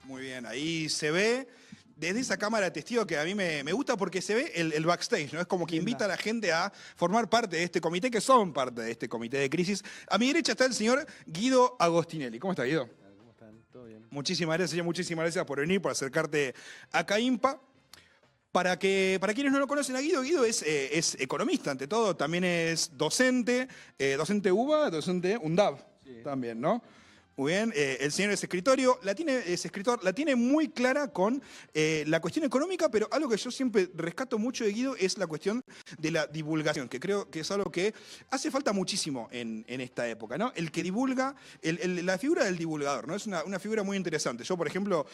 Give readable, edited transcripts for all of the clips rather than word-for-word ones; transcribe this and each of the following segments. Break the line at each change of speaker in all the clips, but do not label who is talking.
Muy bien, ahí se ve desde esa cámara de testigo que a mí me gusta porque se ve el backstage, ¿no? Es como que invita a la gente a formar parte de este comité, que son parte de este comité de crisis. A mi derecha está el señor Guido Agostinelli. ¿Cómo está, Guido?
¿Cómo están? ¿Todo bien?
Muchísimas gracias, señor. Muchísimas gracias por venir, por acercarte a CAIMPA. Para quienes no lo conocen a Guido, Guido es economista ante todo, también es docente, docente UBA, docente UNDAV también, ¿no? Muy bien, el señor es escritor, la tiene muy clara con la cuestión económica, pero algo que yo siempre rescato mucho de Guido es la cuestión de la divulgación, que creo que es algo que hace falta muchísimo en esta época, ¿no? El que divulga, la figura del divulgador, ¿no? Es una figura muy interesante. Yo, por ejemplo,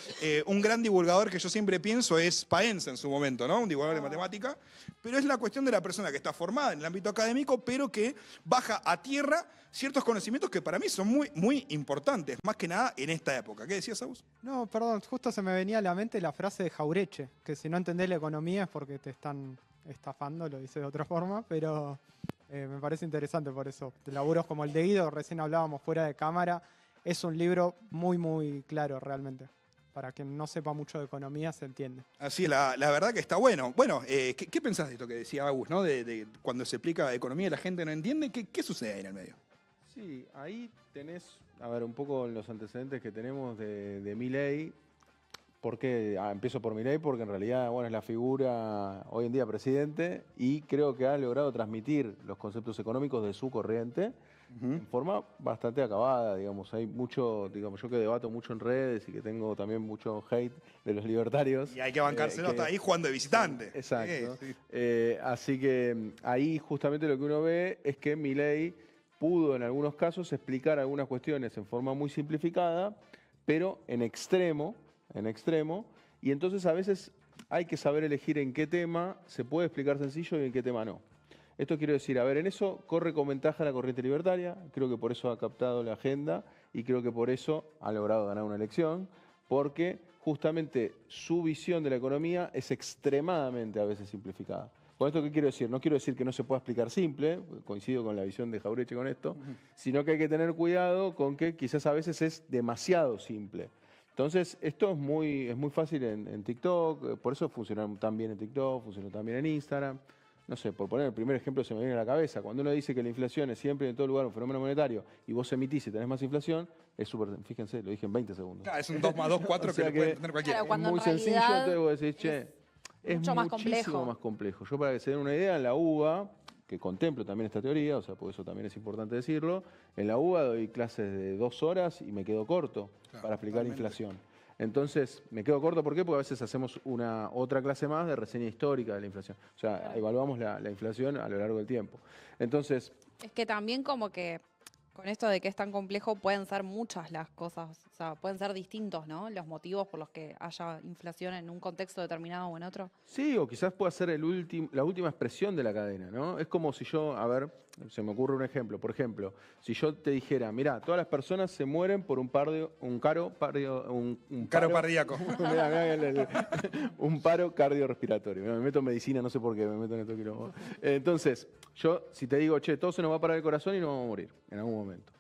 un gran divulgador que yo siempre pienso es Paenza en su momento, ¿no? Un divulgador de matemática, pero es la cuestión de la persona que está formada en el ámbito académico, pero que baja a tierra ciertos conocimientos que para mí son muy, muy importantes, más que nada en esta época. ¿Qué decías, Agus?
No, perdón, justo se me venía a la mente la frase de Jaureche, que si no entendés la economía es porque te están estafando, lo dice de otra forma, pero me parece interesante por eso. De laburos como el de Guido, recién hablábamos fuera de cámara, es un libro muy, muy claro realmente. Para quien no sepa mucho de economía, se entiende.
Así, la verdad que está bueno. Bueno, ¿qué pensás de esto que decía Agus, ¿no? De cuando se explica economía y la gente no entiende? ¿Qué sucede ahí en el medio?
Sí, ahí tenés, a ver, un poco los antecedentes que tenemos de Milei. ¿Por qué? Empiezo por Milei porque en realidad, bueno, es la figura hoy en día presidente y creo que ha logrado transmitir los conceptos económicos de su corriente en forma bastante acabada, digamos. Hay mucho, digamos, yo que debato mucho en redes y que tengo también mucho hate de los libertarios.
Y hay que bancárselo hasta ahí jugando de visitante.
Exacto.
Sí.
Así que ahí justamente lo que uno ve es que Milei pudo en algunos casos explicar algunas cuestiones en forma muy simplificada, pero en extremo, y entonces a veces hay que saber elegir en qué tema se puede explicar sencillo y en qué tema no. Esto quiero decir, a ver, en eso corre con ventaja la corriente libertaria, creo que por eso ha captado la agenda y creo que por eso ha logrado ganar una elección, porque justamente su visión de la economía es extremadamente a veces simplificada. ¿Con esto qué quiero decir? No quiero decir que no se pueda explicar simple, coincido con la visión de Jaureche con esto, sino que hay que tener cuidado con que quizás a veces es demasiado simple. Entonces, esto es muy fácil en TikTok, por eso funciona tan bien en TikTok, funciona tan bien en Instagram. No sé, por poner el primer ejemplo se me viene a la cabeza. Cuando uno dice que la inflación es siempre en todo lugar un fenómeno monetario y vos emitís y tenés más inflación, es súper, fíjense, lo dije en 20 segundos.
Claro, es un 2 más 2, 4 que lo puede entender cualquiera.
Claro, cuando
es muy
en
sencillo,
realidad
entonces vos decís, che, es
mucho más
muchísimo
complejo.
más complejo. Yo para que se den una idea, en la UBA, que contemplo también esta teoría, o sea, por eso también es importante decirlo, en la UBA doy clases de 2 horas y me quedo corto para explicar inflación. Entonces, me quedo corto, ¿por qué? Porque a veces hacemos otra clase más de reseña histórica de la inflación. O sea, evaluamos la inflación a lo largo del tiempo. Entonces,
Es que también como que con esto de que es tan complejo pueden ser muchas las cosas, o sea, pueden ser distintos, ¿no? Los motivos por los que haya inflación en un contexto determinado o en otro.
sí, o quizás pueda ser la última expresión de la cadena, ¿no? Es como si yo, a ver, se me ocurre un ejemplo. Por ejemplo, si yo te dijera, mirá, todas las personas se mueren por un caro
Cardíaco.
Un paro cardiorrespiratorio. Me meto en medicina, no sé por qué, me meto en esto quilombo. Entonces, yo si te digo, che, todo se nos va a parar el corazón y nos vamos a morir en algún momento.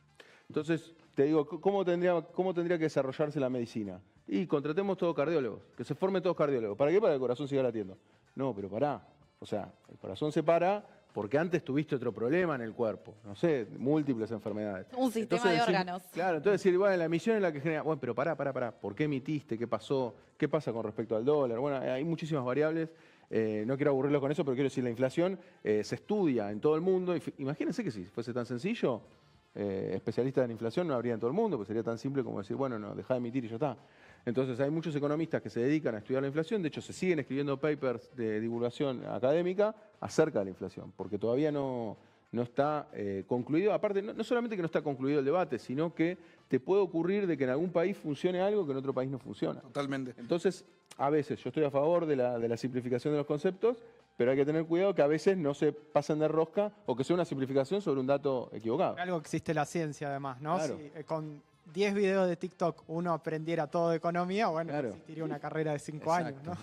Entonces, te digo, ¿cómo tendría que desarrollarse la medicina? Y contratemos todos cardiólogos, que se formen todos cardiólogos. ¿Para qué? Para que el corazón siga latiendo. No, pero pará. O sea, el corazón se para porque antes tuviste otro problema en el cuerpo. No sé, múltiples enfermedades.
Un sistema de órganos.
Claro, entonces decir, bueno, la emisión es la que genera... Bueno, pero pará. ¿Por qué emitiste? ¿Qué pasó? ¿Qué pasa con respecto al dólar? Bueno, hay muchísimas variables. No quiero aburrirlos con eso, pero quiero decir, la inflación se estudia en todo el mundo. Imagínense que si fuese tan sencillo, especialistas en inflación no habría en todo el mundo, pues sería tan simple como decir, bueno, no, dejá de emitir y ya está. Entonces hay muchos economistas que se dedican a estudiar la inflación, de hecho se siguen escribiendo papers de divulgación académica acerca de la inflación, porque todavía no está concluido. Aparte, no solamente que no está concluido el debate, sino que te puede ocurrir de que en algún país funcione algo que en otro país no funciona.
Totalmente.
Entonces, a veces yo estoy a favor de la simplificación de los conceptos, pero hay que tener cuidado que a veces no se pasen de rosca o que sea una simplificación sobre un dato equivocado.
Por algo existe la ciencia además, ¿no?
Claro.
Si, 10 videos de TikTok uno aprendiera todo de economía, bueno,
Claro.
existiría una carrera de 5 años, ¿no?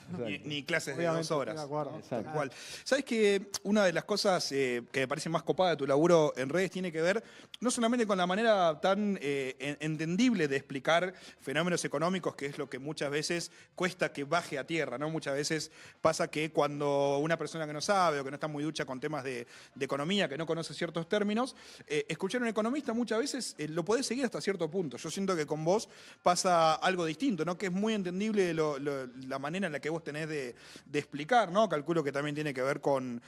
Ni clases de
Obviamente,
2 horas.
estoy de acuerdo.
¿no?
Exacto.
Tal cual. ¿Sabes que una de las cosas que me parece más copada de tu laburo en redes tiene que ver no solamente con la manera tan entendible de explicar fenómenos económicos, que es lo que muchas veces cuesta que baje a tierra, ¿no? Muchas veces pasa que cuando una persona que no sabe o que no está muy ducha con temas de economía, que no conoce ciertos términos, escuchar a un economista muchas veces lo podés seguir hasta cierto punto. Yo siento que con vos pasa algo distinto, ¿no? Que es muy entendible la manera en la que vos tenés de explicar, ¿no? Calculo que también tiene que ver con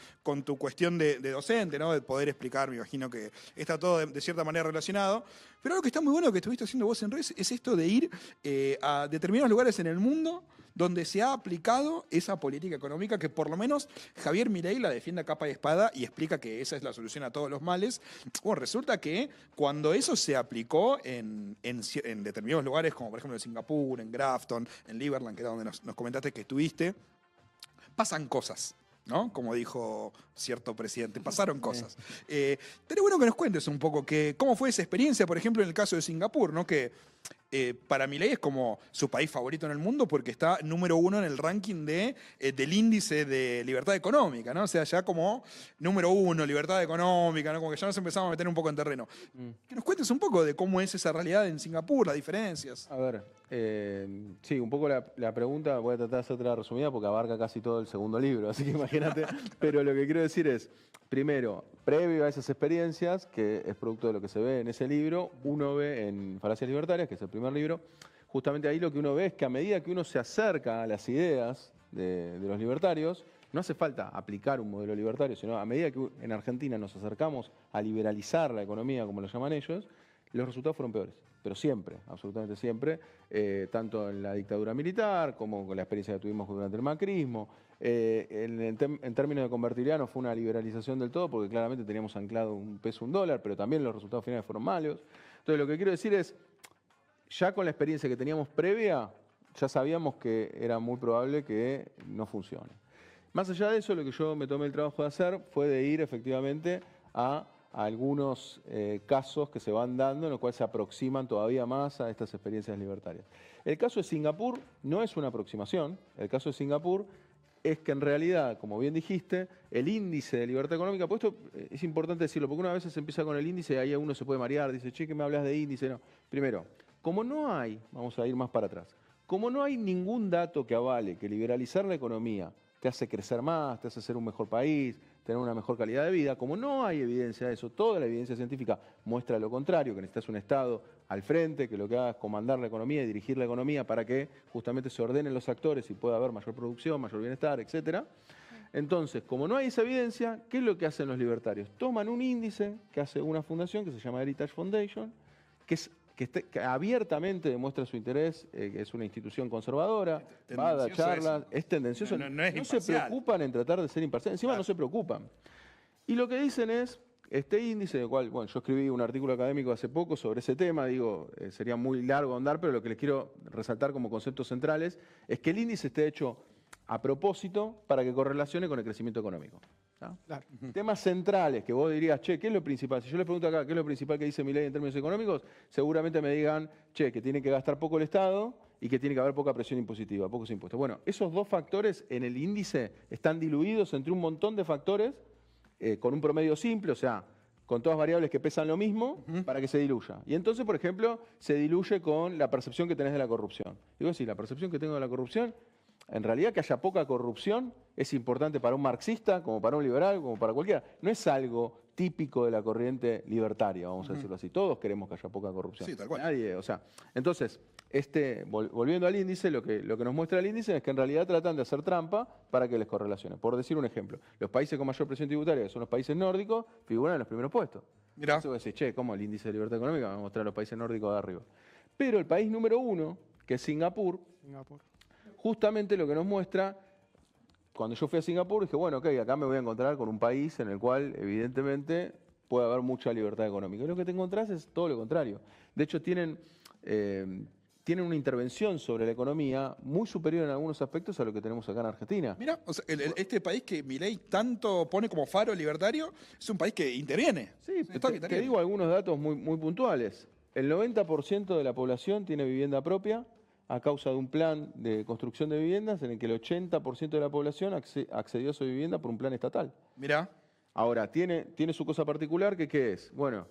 tu cuestión de docente, ¿no? De poder explicar, me imagino que está todo de cierta manera relacionado. Pero algo que está muy bueno que estuviste haciendo vos en redes es esto de ir a determinados lugares en el mundo donde se ha aplicado esa política económica que por lo menos Javier Milei la defiende a capa y espada y explica que esa es la solución a todos los males. Bueno, resulta que cuando eso se aplicó en determinados lugares, como por ejemplo en Singapur, en Grafton, en Liberland, que era donde nos comentaste que estuviste, pasan cosas, ¿no? Como dijo cierto presidente, pasaron cosas. Estaría bueno que nos cuentes un poco cómo fue esa experiencia, por ejemplo, en el caso de Singapur, ¿no? Que para Milei es como su país favorito en el mundo porque está número 1 en el ranking del índice de libertad económica, ¿no? O sea, ya como número 1, libertad económica, ¿no? Como que ya nos empezamos a meter un poco en terreno. Que nos cuentes un poco de cómo es esa realidad en Singapur, las diferencias.
A ver, sí, un poco la pregunta, voy a tratar de hacértela resumida porque abarca casi todo el segundo libro, así que imagínate. Pero lo que quiero decir es, primero, previo a esas experiencias, que es producto de lo que se ve en ese libro, uno ve en Falacias Libertarias, que es el primer libro, justamente ahí lo que uno ve es que a medida que uno se acerca a las ideas de los libertarios, no hace falta aplicar un modelo libertario, sino a medida que en Argentina nos acercamos a liberalizar la economía, como lo llaman ellos, los resultados fueron peores. Pero siempre, absolutamente siempre, tanto en la dictadura militar como con la experiencia que tuvimos durante el macrismo. En términos de convertibilidad no fue una liberalización del todo porque claramente teníamos anclado un peso, un dólar, pero también los resultados finales fueron malos. Entonces lo que quiero decir es, ya con la experiencia que teníamos previa, ya sabíamos que era muy probable que no funcione. Más allá de eso, lo que yo me tomé el trabajo de hacer fue de ir efectivamente a algunos casos que se van dando en los cuales se aproximan todavía más a estas experiencias libertarias. El caso de Singapur no es una aproximación, el caso de Singapur es que en realidad, como bien dijiste, el índice de libertad económica, pues esto es importante decirlo, porque una vez se empieza con el índice y ahí uno se puede marear, dice, che, ¿qué me hablas de índice? No. Primero, como no hay, vamos a ir más para atrás, como no hay ningún dato que avale que liberalizar la economía te hace crecer más, te hace ser un mejor país, tener una mejor calidad de vida, como no hay evidencia de eso, toda la evidencia científica muestra lo contrario, que necesitas un Estado al frente, que lo que haga es comandar la economía y dirigir la economía para que justamente se ordenen los actores y pueda haber mayor producción, mayor bienestar, etc. Entonces, como no hay esa evidencia, ¿qué es lo que hacen los libertarios? Toman un índice que hace una fundación que se llama Heritage Foundation, que abiertamente demuestra su interés, que es una institución conservadora, va a dar charlas, es tendencioso,
No es
no se
imparcial.
preocupan en tratar de ser imparciales, encima no se preocupan. Y lo que dicen es, este índice, del cual, bueno, yo escribí un artículo académico hace poco sobre ese tema, digo, sería muy largo andar, pero lo que les quiero resaltar como conceptos centrales es que el índice esté hecho a propósito para que correlacione con el crecimiento económico. ¿Tá?
Claro.
Temas centrales que vos dirías, che, ¿qué es lo principal? Si yo les pregunto acá, ¿qué es lo principal que dice Milei en términos económicos? Seguramente me digan, che, que tiene que gastar poco el Estado y que tiene que haber poca presión impositiva, pocos impuestos. Bueno, esos dos factores en el índice están diluidos entre un montón de factores con un promedio simple, o sea, con todas variables que pesan lo mismo, para que se diluya. Y entonces, por ejemplo, se diluye con la percepción que tenés de la corrupción. Digo, sí, la percepción que tengo de la corrupción, en realidad que haya poca corrupción es importante para un marxista, como para un liberal, como para cualquiera. No es algo típico de la corriente libertaria, vamos a decirlo así. Todos queremos que haya poca corrupción.
Sí, tal cual.
Nadie, o sea, entonces, volviendo al índice, lo que nos muestra el índice es que en realidad tratan de hacer trampa para que les correlacione. Por decir un ejemplo, los países con mayor presión tributaria, que son los países nórdicos, figuran en los primeros puestos.
Mirá.
Entonces vos decís, che, ¿cómo el índice de libertad económica va a mostrar a los países nórdicos de arriba? Pero el país número 1, que es Singapur,
Singapur.
justamente lo que nos muestra, cuando yo fui a Singapur, dije, bueno, ok, acá me voy a encontrar con un país en el cual evidentemente puede haber mucha libertad económica. Y lo que te encontrás es todo lo contrario. De hecho, tienen una intervención sobre la economía muy superior en algunos aspectos a lo que tenemos acá en Argentina.
Mira, o sea, este país que Milei tanto pone como faro libertario es un país que interviene.
Sí,
Está que
te
interviene.
digo algunos datos muy puntuales. El 90% de la población tiene vivienda propia a causa de un plan de construcción de viviendas en el que el 80% de la población accedió a su vivienda por un plan estatal.
Mirá.
Ahora, tiene su cosa particular, que ¿qué es? Bueno,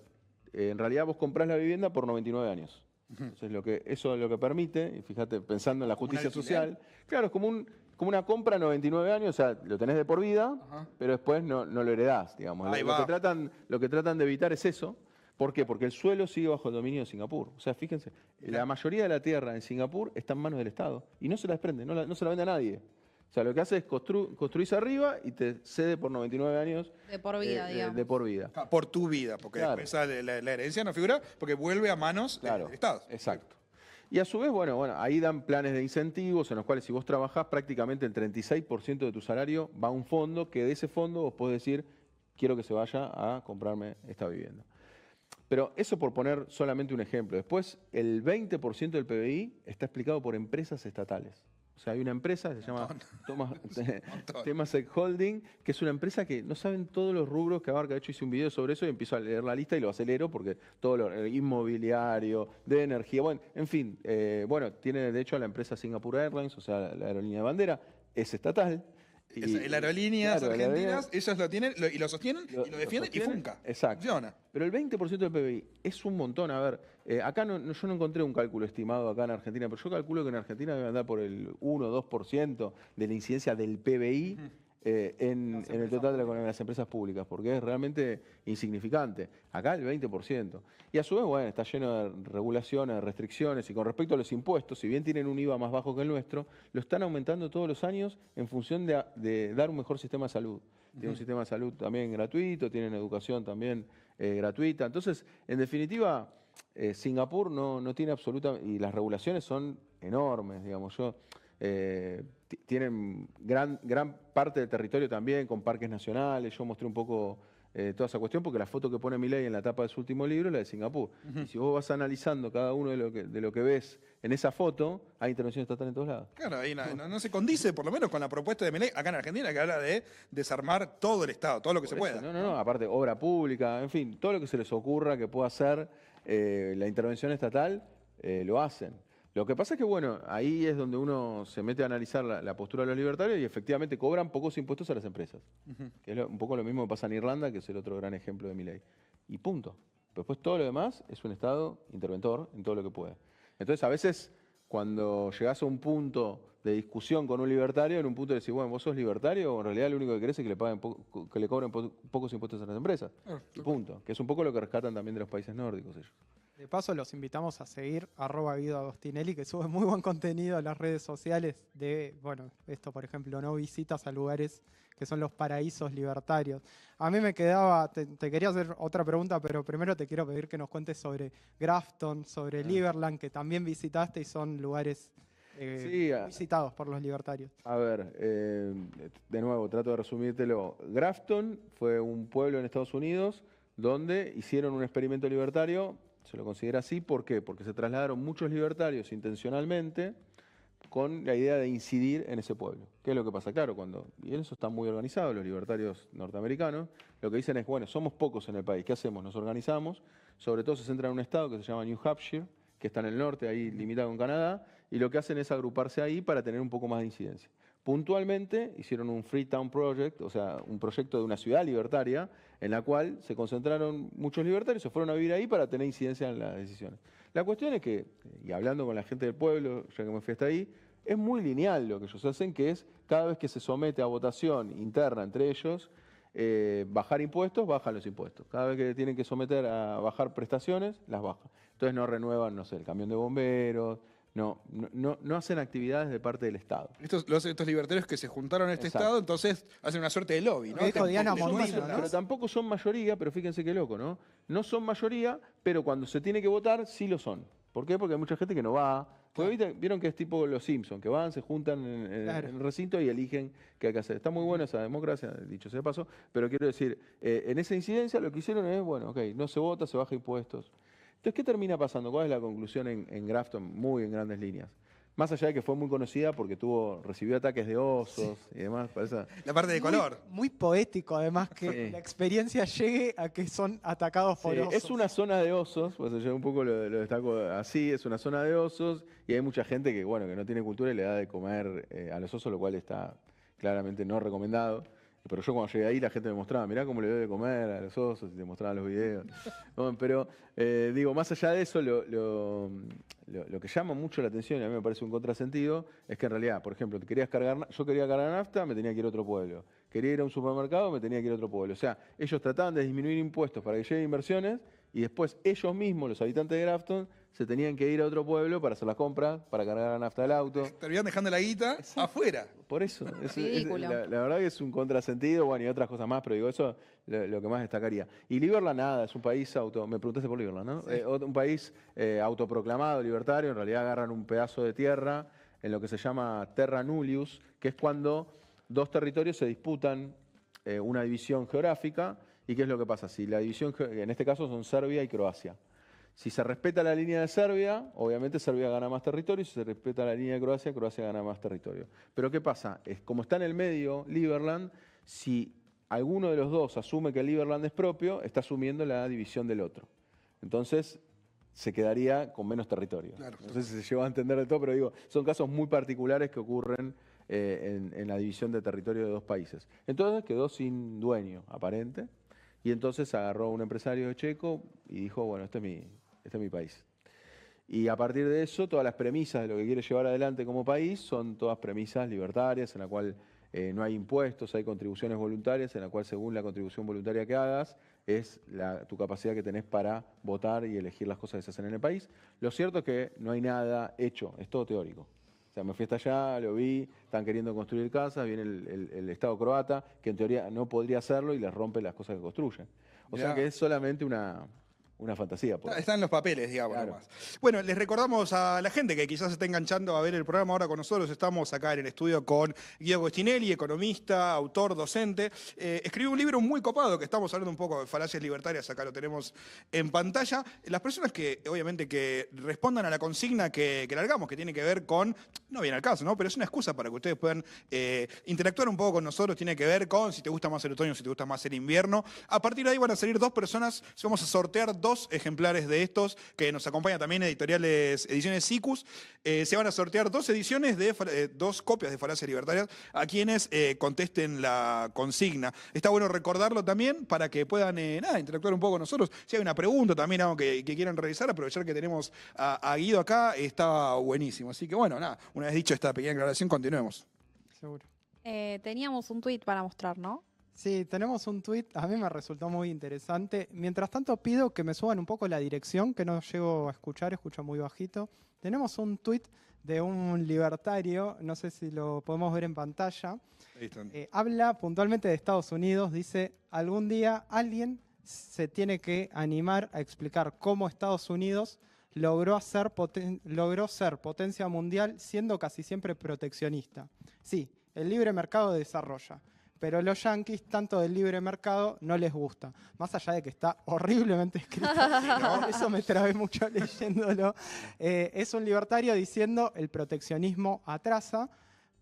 en realidad vos comprás la vivienda por 99 años. Entonces, eso es lo que permite, y fíjate, pensando en la justicia
alquiler.
social, claro, es como una compra a 99 años, o sea, lo tenés de por vida,
Ajá.
pero después no lo heredás, digamos.
Ahí
Lo
va.
que tratan de evitar es eso. ¿Por qué? Porque el suelo sigue bajo el dominio de Singapur. O sea, fíjense, la mayoría de la tierra en Singapur está en manos del Estado y no se la desprende, no se la vende a nadie. O sea, lo que hace es construirse arriba y te cede por 99 años.
De por vida, digamos.
De por vida.
Por tu vida, porque
Claro.
después la herencia no figura, porque vuelve a manos
Claro,
del Estado.
exacto. Y a su vez, bueno, ahí dan planes de incentivos en los cuales si vos trabajás, prácticamente el 36% de tu salario va a un fondo, que de ese fondo vos podés decir, quiero que se vaya a comprarme esta vivienda. Pero eso por poner solamente un ejemplo. Después, el 20% del PBI está explicado por empresas estatales. O sea, hay una empresa que se llama Temasek Holding, que es una empresa que no saben todos los rubros que abarca. De hecho, hice un video sobre eso y empiezo a leer la lista y lo acelero porque todo lo inmobiliario, de energía, bueno, en fin. Tiene de hecho la empresa Singapore Airlines, o sea, la aerolínea de bandera, es estatal.
Las aerolíneas
claro,
argentinas, ellos lo tienen y lo sostienen y lo defienden y
sostienen.
funca.
Exacto.
Funciona.
Pero el 20% del PBI es un montón. A ver, acá yo no encontré un cálculo estimado acá en Argentina, pero yo calculo que en Argentina debe andar por el 1 o 2% de la incidencia del PBI en el total de las empresas públicas, porque es realmente insignificante. Acá el 20%. Y a su vez, bueno, está lleno de regulaciones, de restricciones, y con respecto a los impuestos, si bien tienen un IVA más bajo que el nuestro, lo están aumentando todos los años en función de dar un mejor sistema de salud. Tienen un sistema de salud también gratuito, tienen educación también gratuita. Entonces, en definitiva, Singapur no tiene y las regulaciones son enormes, digamos. Tienen gran parte del territorio también con parques nacionales. Yo mostré un poco toda esa cuestión porque la foto que pone Milei en la tapa de su último libro es la de Singapur. Y si vos vas analizando cada uno de lo que ves en esa foto, hay intervención estatal en todos lados.
Claro, ahí no se condice, por lo menos, con la propuesta de Milei acá en Argentina, que habla de desarmar todo el Estado, todo lo que se
Por eso,
pueda.
No, aparte obra pública, en fin, todo lo que se les ocurra que pueda hacer la intervención estatal, lo hacen. Lo que pasa es que, bueno, ahí es donde uno se mete a analizar la postura de los libertarios y efectivamente cobran pocos impuestos a las empresas. Que es un poco lo mismo que pasa en Irlanda, que es el otro gran ejemplo de Milei. Y punto. Pero después todo lo demás es un Estado interventor en todo lo que puede. Entonces, a veces, cuando llegás a un punto de discusión con un libertario, en un punto de decir, bueno, vos sos libertario, o en realidad lo único que querés es que le cobren pocos impuestos a las empresas. Y punto. Que es un poco lo que rescatan también de los países nórdicos ellos.
De paso, los invitamos a seguir @GuidoAgostinelli, que sube muy buen contenido a las redes sociales de, esto por ejemplo, no visitas a lugares que son los paraísos libertarios. A mí me quedaba, te quería hacer otra pregunta, pero primero te quiero pedir que nos cuentes sobre Grafton, sobre Liberland, que también visitaste y son lugares visitados por los libertarios.
A ver, de nuevo, trato de resumírtelo. Grafton fue un pueblo en Estados Unidos donde hicieron un experimento libertario. Se lo considera así, ¿por qué? Porque se trasladaron muchos libertarios intencionalmente con la idea de incidir en ese pueblo. ¿Qué es lo que pasa? Claro, y eso está muy organizado, los libertarios norteamericanos, lo que dicen es, bueno, somos pocos en el país, ¿qué hacemos? Nos organizamos, sobre todo se centran en un estado que se llama New Hampshire, que está en el norte, ahí limitado con Canadá, y lo que hacen es agruparse ahí para tener un poco más de incidencia. Puntualmente hicieron un Freetown Project, o sea, un proyecto de una ciudad libertaria, en la cual se concentraron muchos libertarios, se fueron a vivir ahí para tener incidencia en las decisiones. La cuestión es que, y hablando con la gente del pueblo, ya que me fui hasta ahí, es muy lineal lo que ellos hacen, que es cada vez que se somete a votación interna entre ellos, bajar impuestos, bajan los impuestos. Cada vez que tienen que someter a bajar prestaciones, las bajan. Entonces no renuevan, no sé, el camión de bomberos, no hacen actividades de parte del Estado.
Estos libertarios que se juntaron en este
Exacto.
Estado, entonces hacen una suerte de lobby, ¿no?
Dijo Diana Mondino, ¿no?
Pero tampoco son mayoría, pero fíjense qué loco, ¿no? No son mayoría, pero cuando se tiene que votar, sí lo son. ¿Por qué? Porque hay mucha gente que no va. Porque vieron que es tipo los Simpsons, que van, se juntan en el recinto y eligen qué hay que hacer. Está muy buena esa democracia, dicho sea de paso, pero quiero decir, en esa incidencia lo que hicieron es, bueno, ok, no se vota, se baja impuestos. Entonces, ¿qué termina pasando? ¿Cuál es la conclusión en Grafton? Muy en grandes líneas. Más allá de que fue muy conocida porque recibió ataques de osos y demás.
La parte de color.
Muy poético, además, que
Sí.
la experiencia llegue a que son atacados por
Sí,
osos.
es una zona de osos, pues yo un poco lo destaco así, es una zona de osos y hay mucha gente que, bueno, que no tiene cultura y le da de comer a los osos, lo cual está claramente no recomendado. Pero yo cuando llegué ahí la gente me mostraba, mirá cómo le doy de comer a los osos y te mostraban los videos. Bueno, pero digo, más allá de eso, lo que llama mucho la atención y a mí me parece un contrasentido es que en realidad, por ejemplo, yo quería cargar nafta, me tenía que ir a otro pueblo. Quería ir a un supermercado, me tenía que ir a otro pueblo. O sea, ellos trataban de disminuir impuestos para que lleguen inversiones y después ellos mismos, los habitantes de Grafton, se tenían que ir a otro pueblo para hacer las compras, para cargar la nafta del auto.
Terminan dejando la guita afuera.
Por eso,
Ridículo.
la verdad que es un contrasentido, bueno, y otras cosas más, pero digo, eso lo que más destacaría. Y Liberland, nada, es un país me preguntaste por Liberland, ¿no?
Sí.
Un país autoproclamado, libertario, en realidad agarran un pedazo de tierra en lo que se llama terra nullius, que es cuando dos territorios se disputan una división geográfica, y ¿qué es lo que pasa? Si la división, en este caso son Serbia y Croacia. Si se respeta la línea de Serbia, obviamente Serbia gana más territorio. Si se respeta la línea de Croacia, Croacia gana más territorio. Pero ¿qué pasa? Como está en el medio Liberland, si alguno de los dos asume que el Liberland es propio, está asumiendo la división del otro. Entonces, se quedaría con menos territorio.
Claro.
No sé si se lleva a entender de todo, pero digo, son casos muy particulares que ocurren en la división de territorio de dos países. Entonces quedó sin dueño aparente, y entonces agarró un empresario checo y dijo, bueno, este es mi país. Y a partir de eso, todas las premisas de lo que quiere llevar adelante como país son todas premisas libertarias, en la cual no hay impuestos, hay contribuciones voluntarias, en la cual según la contribución voluntaria que hagas, es tu capacidad que tenés para votar y elegir las cosas que se hacen en el país. Lo cierto es que no hay nada hecho, es todo teórico. O sea, me fui hasta allá, lo vi, están queriendo construir casas, viene el Estado croata, que en teoría no podría hacerlo y les rompe las cosas que construyen. O sea
Mirá.
que es solamente una fantasía.
Está en los papeles, digamos,
Claro.
nomás. Bueno, les recordamos a la gente que quizás se esté enganchando a ver el programa ahora con nosotros. Estamos acá en el estudio con Guido Agostinelli, economista, autor, docente. Escribió un libro muy copado, que estamos hablando un poco de falacias libertarias, acá lo tenemos en pantalla. Las personas que, obviamente, que respondan a la consigna que largamos, que tiene que ver con, no viene al caso, ¿no? Pero es una excusa para que ustedes puedan interactuar un poco con nosotros, tiene que ver con si te gusta más el otoño, si te gusta más el invierno. A partir de ahí van a salir dos personas, vamos a sortear dos ejemplares de estos, que nos acompaña también Ediciones Sicus. Se van a sortear dos ediciones dos copias de Falacias Libertarias a quienes contesten la consigna. Está bueno recordarlo también para que puedan interactuar un poco con nosotros. Si hay una pregunta también, algo que quieran realizar, aprovechar que tenemos a Guido acá, está buenísimo. Así que bueno, nada, una vez dicho esta pequeña aclaración, continuemos.
Seguro.
Teníamos un tuit para mostrar, ¿no?
Sí, tenemos un tuit, a mí me resultó muy interesante. Mientras tanto pido que me suban un poco la dirección, que no llego a escuchar, escucho muy bajito. Tenemos un tuit de un libertario, no sé si lo podemos ver en pantalla.
Ahí están.
Habla puntualmente de Estados Unidos, dice, algún día alguien se tiene que animar a explicar cómo Estados Unidos logró ser potencia mundial siendo casi siempre proteccionista. Sí, el libre mercado desarrolla. Pero los yanquis, tanto del libre mercado, no les gusta. Más allá de que está horriblemente escrito, ¿no? Eso me trabé mucho leyéndolo. Es un libertario diciendo el proteccionismo atrasa,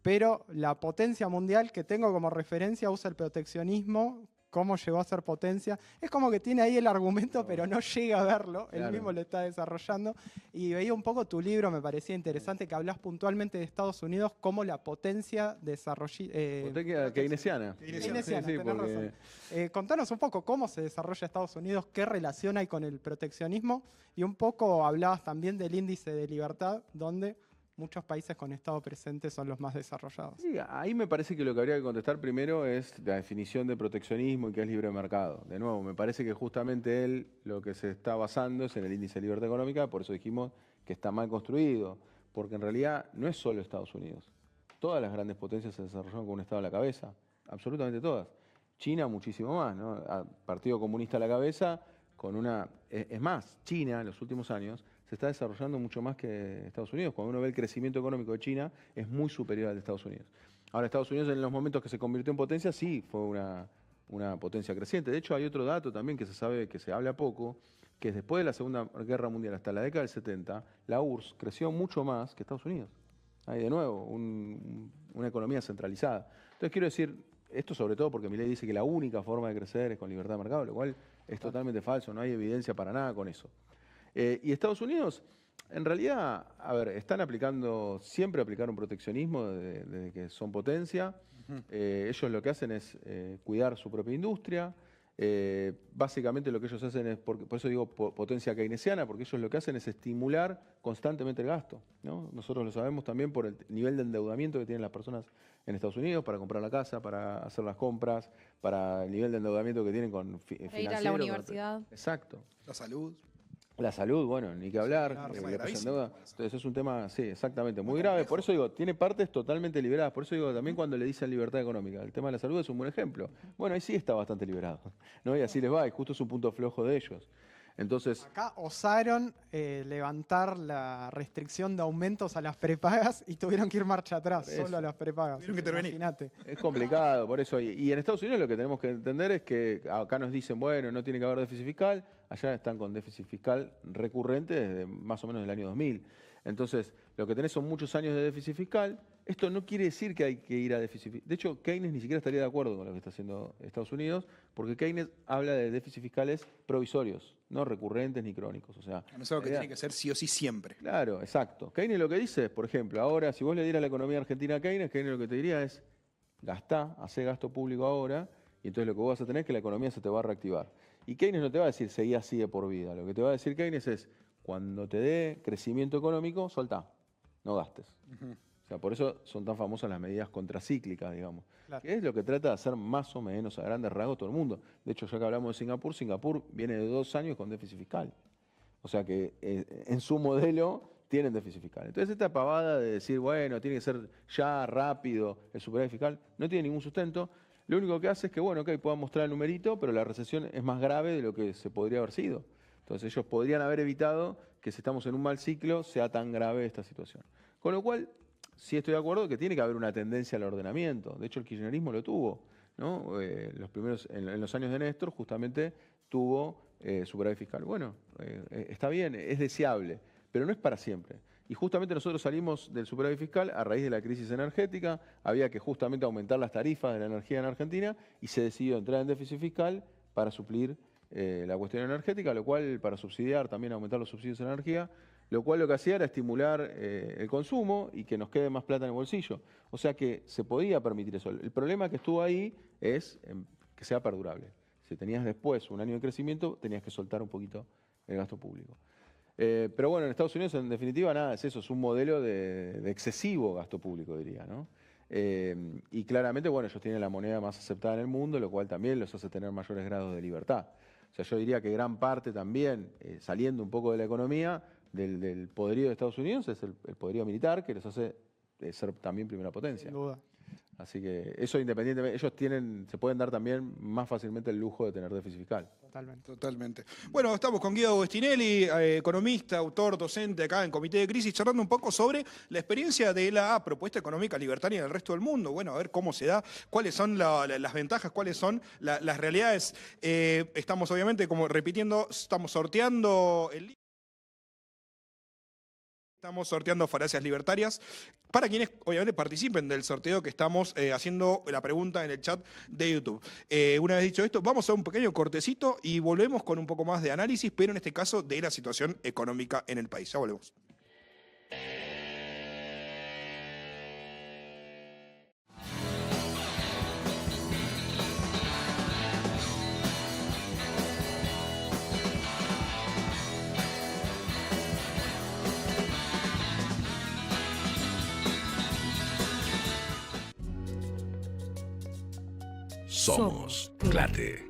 pero la potencia mundial que tengo como referencia usa el proteccionismo. Cómo llegó a ser potencia. Es como que tiene ahí el argumento, pero no llega a verlo. Él
Claro.
mismo lo está desarrollando. Y veía un poco tu libro, me parecía interesante que hablas puntualmente de Estados Unidos como la potencia
Potencia keynesiana.
keynesiana,
Sí,
tenés
porque-
razón. Contanos un poco cómo se desarrolla Estados Unidos, qué relación hay con el proteccionismo y un poco hablabas también del índice de libertad, donde muchos países con Estado presente son los más desarrollados.
Sí, ahí me parece que lo que habría que contestar primero es la definición de proteccionismo y qué es libre mercado. De nuevo, me parece que justamente él lo que se está basando es en el índice de libertad económica, por eso dijimos que está mal construido, porque en realidad no es solo Estados Unidos. Todas las grandes potencias se desarrollaron con un Estado a la cabeza, absolutamente todas. China muchísimo más, ¿no? Partido Comunista a la cabeza, con una... Es más, China en los últimos años se está desarrollando mucho más que Estados Unidos. Cuando uno ve el crecimiento económico de China, es muy superior al de Estados Unidos. Ahora, Estados Unidos en los momentos que se convirtió en potencia, sí fue una potencia creciente. De hecho, hay otro dato también que se sabe, que se habla poco, que después de la Segunda Guerra Mundial hasta la década del 70, la URSS creció mucho más que Estados Unidos. Hay de nuevo una economía centralizada. Entonces quiero decir, esto sobre todo porque Milei dice que la única forma de crecer es con libertad de mercado, lo cual es totalmente falso, no hay evidencia para nada con eso. Y Estados Unidos, en realidad, a ver, siempre aplicaron proteccionismo desde que son potencia. Ellos lo que hacen es cuidar su propia industria. Básicamente lo que ellos hacen es, por eso digo potencia keynesiana, porque ellos lo que hacen es estimular constantemente el gasto, ¿no? Nosotros lo sabemos también por el nivel de endeudamiento que tienen las personas en Estados Unidos para comprar la casa, para hacer las compras, para el nivel de endeudamiento que tienen con financiero.
Ir a la universidad.
Exacto.
La salud.
La salud, bueno, ni que hablar,
claro,
le
gravísimo.
pasan deuda. Entonces es un tema, sí, exactamente, muy grave. Por eso digo, tiene partes totalmente liberadas. Por eso digo, también cuando le dicen libertad económica, el tema de la salud es un buen ejemplo. Bueno, ahí sí está bastante liberado, ¿no? Y así les va, y justo es un punto flojo de ellos. Entonces,
Acá osaron levantar la restricción de aumentos a las prepagas y tuvieron que ir marcha atrás,
Eso.
solo a las prepagas.
Tuvieron que intervenir.
Imagínate.
es complicado, por eso. Y en Estados Unidos lo que tenemos que entender es que acá nos dicen, bueno, no tiene que haber déficit fiscal, allá están con déficit fiscal recurrente desde más o menos el año 2000. Entonces, lo que tenés son muchos años de déficit fiscal. Esto no quiere decir que hay que ir a déficit fiscal. De hecho, Keynes ni siquiera estaría de acuerdo con lo que está haciendo Estados Unidos, porque Keynes habla de déficit fiscales provisorios, no recurrentes ni crónicos. O sea,
No es algo que
la idea-
tiene que ser sí o sí siempre.
Claro, exacto. Keynes lo que dice es, por ejemplo, ahora, si vos le dieras la economía argentina a Keynes lo que te diría es, hacé gasto público ahora, y entonces lo que vos vas a tener es que la economía se te va a reactivar. Y Keynes no te va a decir, seguí así de por vida. Lo que te va a decir Keynes es, cuando te dé crecimiento económico, soltá, no gastes. O sea, por eso son tan famosas las medidas contracíclicas, digamos.
Claro.
Que es lo que trata de hacer más o menos a grandes rasgos todo el mundo. De hecho, ya que hablamos de Singapur viene de 2 años con déficit fiscal. O sea que en su modelo tienen déficit fiscal. Entonces esta pavada de decir, bueno, tiene que ser ya rápido el superávit fiscal, no tiene ningún sustento. Lo único que hace es que, bueno, ok, puedan mostrar el numerito, pero la recesión es más grave de lo que se podría haber sido. Entonces ellos podrían haber evitado que si estamos en un mal ciclo sea tan grave esta situación. Con lo cual, sí estoy de acuerdo que tiene que haber una tendencia al ordenamiento. De hecho, el kirchnerismo lo tuvo, ¿no? En los años de Néstor justamente tuvo superávit fiscal. Bueno, está bien, es deseable, pero no es para siempre. Y justamente nosotros salimos del superávit fiscal a raíz de la crisis energética, había que justamente aumentar las tarifas de la energía en Argentina y se decidió entrar en déficit fiscal para suplir la cuestión energética, lo cual para subsidiar, también aumentar los subsidios de energía, lo cual lo que hacía era estimular el consumo y que nos quede más plata en el bolsillo. O sea que se podía permitir eso. El problema que estuvo ahí es que sea perdurable. Si tenías después un año de crecimiento, tenías que soltar un poquito el gasto público. Pero bueno, en Estados Unidos en definitiva nada, es eso, es un modelo de excesivo gasto público, diría, ¿no? Y claramente, bueno, ellos tienen la moneda más aceptada en el mundo, lo cual también los hace tener mayores grados de libertad. O sea, yo diría que gran parte también, saliendo un poco de la economía, del poderío de Estados Unidos es el poderío militar, que les hace ser también primera potencia.
Sin duda.
Así que eso independientemente, ellos se pueden dar también más fácilmente el lujo de tener déficit fiscal.
Totalmente.
Totalmente. Bueno, estamos con Guido Agostinelli, economista, autor, docente acá en Comité de Crisis, charlando un poco sobre la experiencia de la propuesta económica libertaria en el resto del mundo. Bueno, a ver cómo se da, cuáles son las ventajas, cuáles son las realidades. Estamos obviamente, como repitiendo, estamos sorteando el... Estamos sorteando falacias libertarias para quienes obviamente participen del sorteo que estamos haciendo la pregunta en el chat de YouTube. Una vez dicho esto, vamos a un pequeño cortecito y volvemos con un poco más de análisis, pero en este caso de la situación económica en el país. Ya volvemos.
Somos Clate.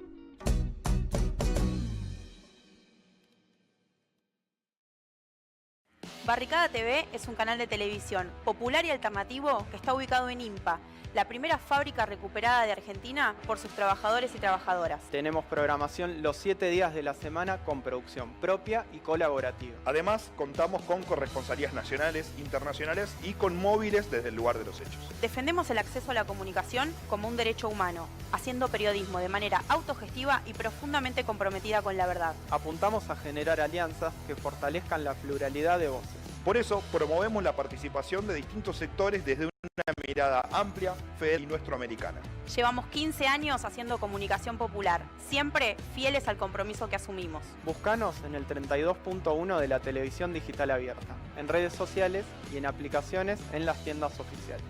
Barricada TV es un canal de televisión popular y alternativo que está ubicado en IMPA, la primera fábrica recuperada de Argentina por sus trabajadores y trabajadoras.
Tenemos programación los 7 días de la semana con producción propia y colaborativa.
Además, contamos con corresponsalías nacionales, internacionales y con móviles desde el lugar de los hechos.
Defendemos el acceso a la comunicación como un derecho humano, haciendo periodismo de manera autogestiva y profundamente comprometida con la verdad.
Apuntamos a generar alianzas que fortalezcan la pluralidad de voces.
Por eso promovemos la participación de distintos sectores desde una mirada amplia, federal y nuestroamericana.
Llevamos 15 años haciendo comunicación popular, siempre fieles al compromiso que asumimos.
Búscanos en el 32.1 de la televisión digital abierta, en redes sociales y en aplicaciones en las tiendas oficiales.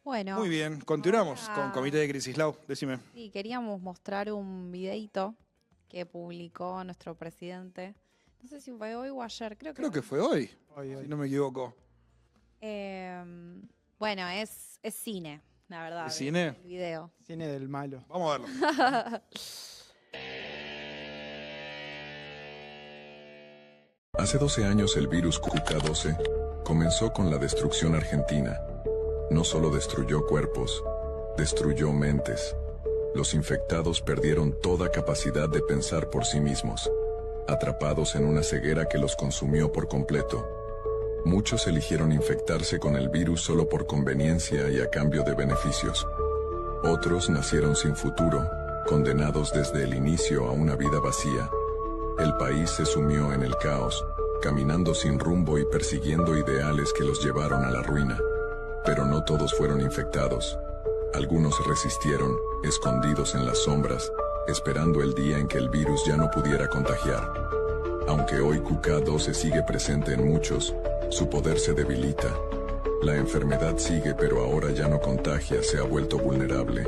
Bueno.
Muy bien, continuamos
ahora-
con Comité de Crisis. Lau, decime.
Sí, queríamos mostrar un videíto que publicó nuestro presidente. No sé si fue hoy o ayer,
Creo que fue hoy,
Hoy.
si no me equivoco.
Bueno, es cine, la verdad.
¿Es cine?
El video.
Cine del malo.
Vamos a verlo.
Hace 12 años el virus QK12 comenzó con la destrucción argentina. No solo destruyó cuerpos, destruyó mentes. Los infectados perdieron toda capacidad de pensar por sí mismos, atrapados en una ceguera que los consumió por completo. Muchos eligieron infectarse con el virus solo por conveniencia y a cambio de beneficios. Otros nacieron sin futuro, condenados desde el inicio a una vida vacía. El país se sumió en el caos, caminando sin rumbo y persiguiendo ideales que los llevaron a la ruina. Pero no todos fueron infectados. Algunos resistieron, escondidos en las sombras, esperando el día en que el virus ya no pudiera contagiar. Aunque hoy QK12 sigue presente en muchos, su poder se debilita. La enfermedad sigue, pero ahora ya no contagia, se ha vuelto vulnerable.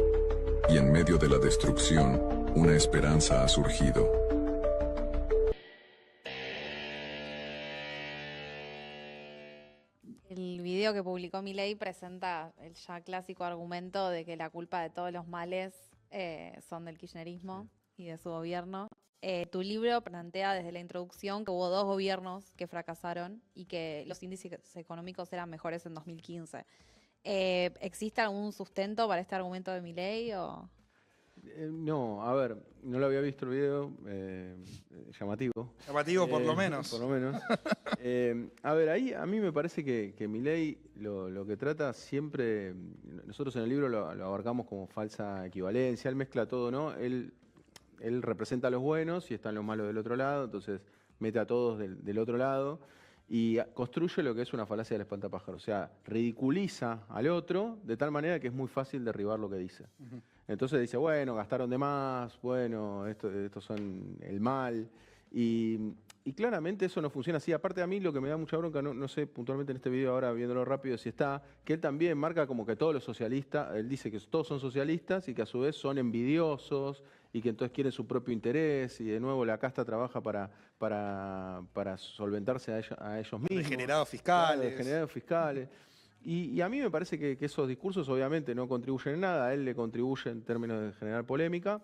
Y en medio de la destrucción, una esperanza ha surgido.
El video que publicó Milei presenta el ya clásico argumento de que la culpa de todos los males son del kirchnerismo y de su gobierno. Tu libro plantea desde la introducción que hubo 2 gobiernos que fracasaron y que los índices económicos eran mejores en 2015. ¿Existe algún sustento para este argumento de Milei o...?
No, a ver, no lo había visto el video, llamativo.
Llamativo por lo menos.
Por lo menos. A ver, ahí a mí me parece que Milei lo que trata siempre, nosotros en el libro lo abarcamos como falsa equivalencia, él mezcla todo, ¿no? Él representa a los buenos y están los malos del otro lado, entonces mete a todos del otro lado y construye lo que es una falacia del espantapájaros, o sea, ridiculiza al otro de tal manera que es muy fácil derribar lo que dice. Entonces dice, bueno, gastaron de más, bueno, estos son el mal. Y claramente eso no funciona así. Aparte a mí lo que me da mucha bronca, no sé puntualmente en este video ahora viéndolo rápido si está, que él también marca como que todos los socialistas, él dice que todos son socialistas y que a su vez son envidiosos y que entonces quieren su propio interés y de nuevo la casta trabaja para solventarse a ellos mismos.
Degenerados
Claro,
fiscales.
degenerados fiscales. Y a mí me parece que esos discursos obviamente no contribuyen en nada, a él le contribuye en términos de generar polémica,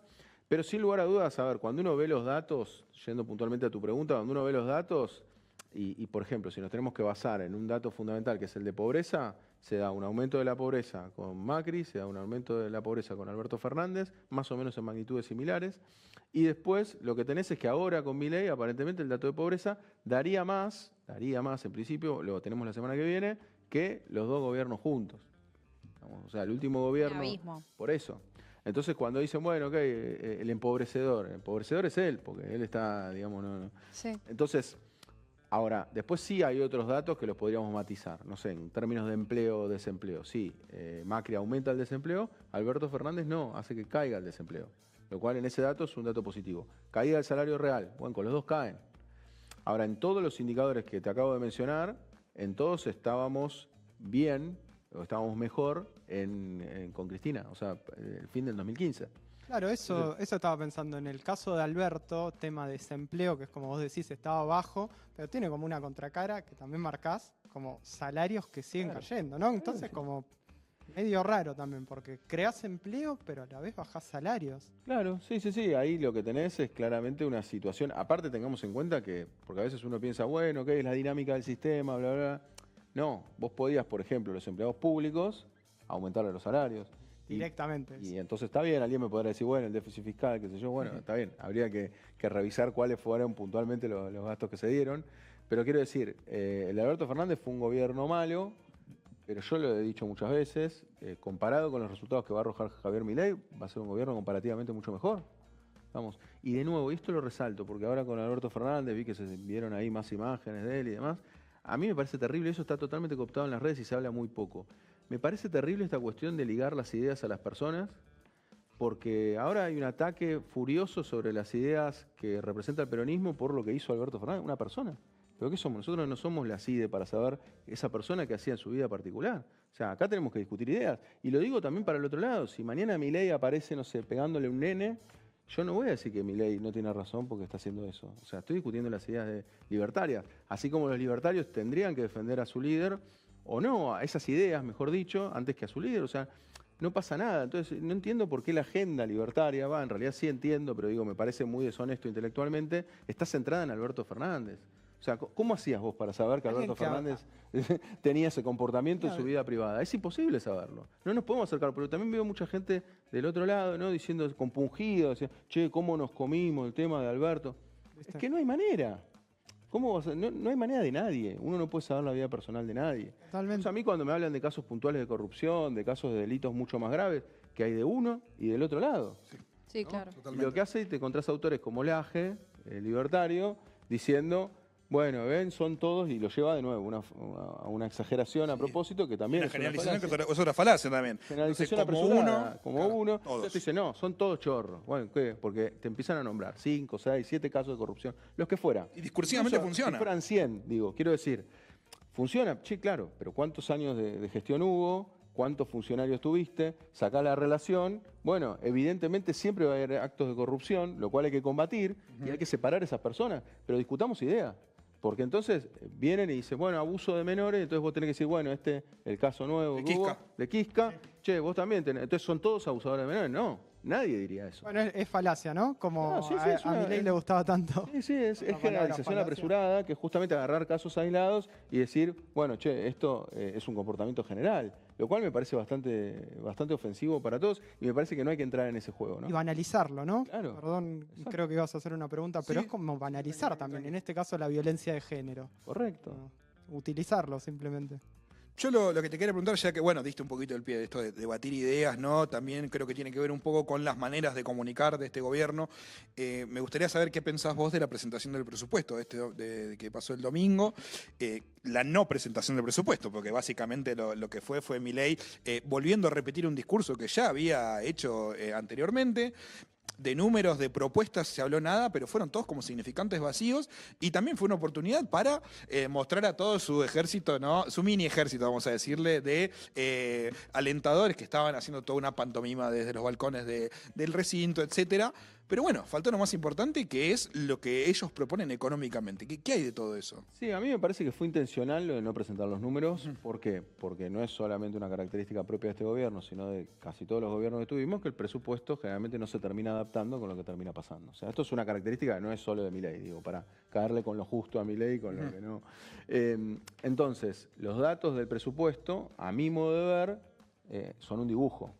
pero sin lugar a dudas, a ver, cuando uno ve los datos, yendo puntualmente a tu pregunta, cuando uno ve los datos, y por ejemplo, si nos tenemos que basar en un dato fundamental que es el de pobreza, se da un aumento de la pobreza con Macri, se da un aumento de la pobreza con Alberto Fernández, más o menos en magnitudes similares, y después lo que tenés es que ahora con Milei, aparentemente el dato de pobreza daría más en principio, lo tenemos la semana que viene, que los 2 gobiernos juntos. O sea, el último gobierno...
abismo.
Por eso. Entonces, cuando dicen, bueno, ok, el empobrecedor es él, porque él está, digamos, no.
Sí.
Entonces, ahora, después sí hay otros datos que los podríamos matizar. No sé, en términos de empleo o desempleo. Sí, Macri aumenta el desempleo, Alberto Fernández no, hace que caiga el desempleo. Lo cual en ese dato es un dato positivo. Caída del salario real, bueno, con los 2 caen. Ahora, en todos los indicadores que te acabo de mencionar, en todos estábamos bien, o estábamos mejor con Cristina, o sea, el fin del 2015.
Claro, eso estaba pensando. En el caso de Alberto, tema de desempleo, que es como vos decís, estaba bajo, pero tiene como una contracara que también marcás, como salarios que siguen cayendo, ¿no? Entonces como medio raro también, porque creás empleo, pero a la vez bajás salarios.
Claro, sí, ahí lo que tenés es claramente una situación, aparte tengamos en cuenta que, porque a veces uno piensa, bueno, ¿qué es la dinámica del sistema, bla, bla? No, vos podías, por ejemplo, los empleados públicos, aumentarle los salarios.
directamente.
Y entonces está bien, alguien me podrá decir, bueno, el déficit fiscal, qué sé yo, bueno, está bien, habría que revisar cuáles fueron puntualmente los gastos que se dieron. Pero quiero decir, el de Alberto Fernández fue un gobierno malo, pero yo lo he dicho muchas veces, comparado con los resultados que va a arrojar Javier Milei, va a ser un gobierno comparativamente mucho mejor. Vamos. Y de nuevo, y esto lo resalto, porque ahora con Alberto Fernández vi que se vieron ahí más imágenes de él y demás. A mí me parece terrible, eso está totalmente cooptado en las redes y se habla muy poco. Me parece terrible esta cuestión de ligar las ideas a las personas, porque ahora hay un ataque furioso sobre las ideas que representa el peronismo por lo que hizo Alberto Fernández, una persona. ¿Pero qué somos? Nosotros no somos la CIDE para saber esa persona que hacía en su vida particular. O sea, acá tenemos que discutir ideas. Y lo digo también para el otro lado. Si mañana Milei aparece, no sé, pegándole un nene, yo no voy a decir que Milei no tiene razón porque está haciendo eso. O sea, estoy discutiendo las ideas libertarias. Así como los libertarios tendrían que defender a su líder, o no, a esas ideas, mejor dicho, antes que a su líder. O sea, no pasa nada. Entonces, no entiendo por qué la agenda libertaria, en realidad sí entiendo, pero digo, me parece muy deshonesto intelectualmente, está centrada en Alberto Fernández. O sea, ¿cómo hacías vos para saber que Alberto Fernández tenía ese comportamiento en su vida privada? Es imposible saberlo. No nos podemos acercar, pero también veo mucha gente del otro lado, ¿no? Diciendo, compungido, che, ¿cómo nos comimos el tema de Alberto? Es que no hay manera. ¿Cómo vas a, no hay manera de nadie. Uno no puede saber la vida personal de nadie.
Totalmente.
O sea, a mí cuando me hablan de casos puntuales de corrupción, de casos de delitos mucho más graves, que hay de uno y del otro lado.
Sí, claro.
Y lo que hace, te encontrás autores como Laje, el libertario, diciendo... Bueno, ven, son todos, y lo lleva de nuevo a una exageración a propósito que también
Una generalización que es otra falacia también.
Generalización
Entonces,
apresurada, como
claro,
uno.
todos.
Entonces dice, no, son todos chorros. Bueno, ¿qué? Porque te empiezan a nombrar 5, 6, 7 casos de corrupción, los que fuera.
Y discursivamente
Incluso,
funciona.
Si fueran 100, digo, quiero decir, funciona, sí, claro, pero ¿cuántos años de gestión hubo? ¿Cuántos funcionarios tuviste? Sacá la relación. Bueno, evidentemente siempre va a haber actos de corrupción, lo cual hay que combatir y hay que separar a esas personas, pero discutamos ideas. Porque entonces vienen y dicen, bueno, abuso de menores, entonces vos tenés que decir, bueno, el caso nuevo
De
que hubo,
Quisca.
de Quisca, che, vos también tenés, entonces son todos abusadores de menores. No, nadie diría eso.
Bueno, es falacia, ¿no? Como
No, sí, es
a
una-
Milei le gustaba tanto.
Sí, es
palabra
generalización
falacia.
apresurada, que es justamente agarrar casos aislados y decir, bueno, che, esto es un comportamiento general, lo cual me parece bastante ofensivo para todos y me parece que no hay que entrar en ese juego, ¿no?
Y banalizarlo, ¿no?
Claro.
Perdón,
Exacto.
creo que ibas a hacer una pregunta, pero
Sí.
es como banalizar también, en este caso la violencia de género.
Correcto.
¿No? Utilizarlo simplemente.
Yo lo que te quería preguntar, ya que, bueno, diste un poquito el pie de esto de debatir ideas, ¿no? También creo que tiene que ver un poco con las maneras de comunicar de este gobierno. Me gustaría saber qué pensás vos de la presentación del presupuesto, de que pasó el domingo. La no presentación del presupuesto, porque básicamente lo que fue Milei volviendo a repetir un discurso que ya había hecho anteriormente. De números, de propuestas se habló nada, pero fueron todos como significantes vacíos y también fue una oportunidad para mostrar a todo su ejército, ¿no? Su mini ejército, vamos a decirle, de alentadores que estaban haciendo toda una pantomima desde los balcones del recinto, etcétera. Pero bueno, faltó lo más importante, que es lo que ellos proponen económicamente. ¿Qué hay de todo eso?
Sí, a mí me parece que fue intencional lo de no presentar los números. ¿Por qué? Porque no es solamente una característica propia de este gobierno, sino de casi todos los gobiernos que tuvimos, que el presupuesto generalmente no se termina adaptando con lo que termina pasando. O sea, esto es una característica que no es solo de Milei, digo, para caerle con lo justo a Milei, con lo que no. Entonces, los datos del presupuesto, a mi modo de ver, son un dibujo.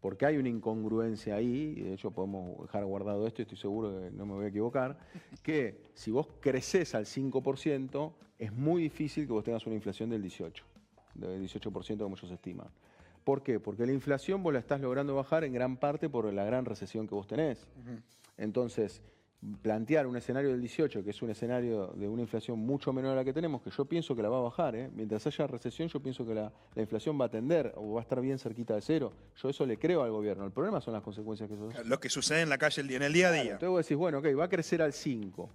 Porque hay una incongruencia ahí, y de hecho podemos dejar guardado esto, y estoy seguro que no me voy a equivocar, que si vos creces al 5%, es muy difícil que vos tengas una inflación del 18% como ellos estiman. ¿Por qué? Porque la inflación vos la estás logrando bajar en gran parte por la gran recesión que vos tenés. Entonces, plantear un escenario del 18, que es un escenario de una inflación mucho menor a la que tenemos, que yo pienso que la va a bajar, mientras haya recesión yo pienso que la inflación va a tender o va a estar bien cerquita de cero. Yo eso le creo al gobierno. El problema son las consecuencias que eso...
Lo que sucede en la calle en el día a día.
Entonces vos decís, bueno, ok, va a crecer al 5,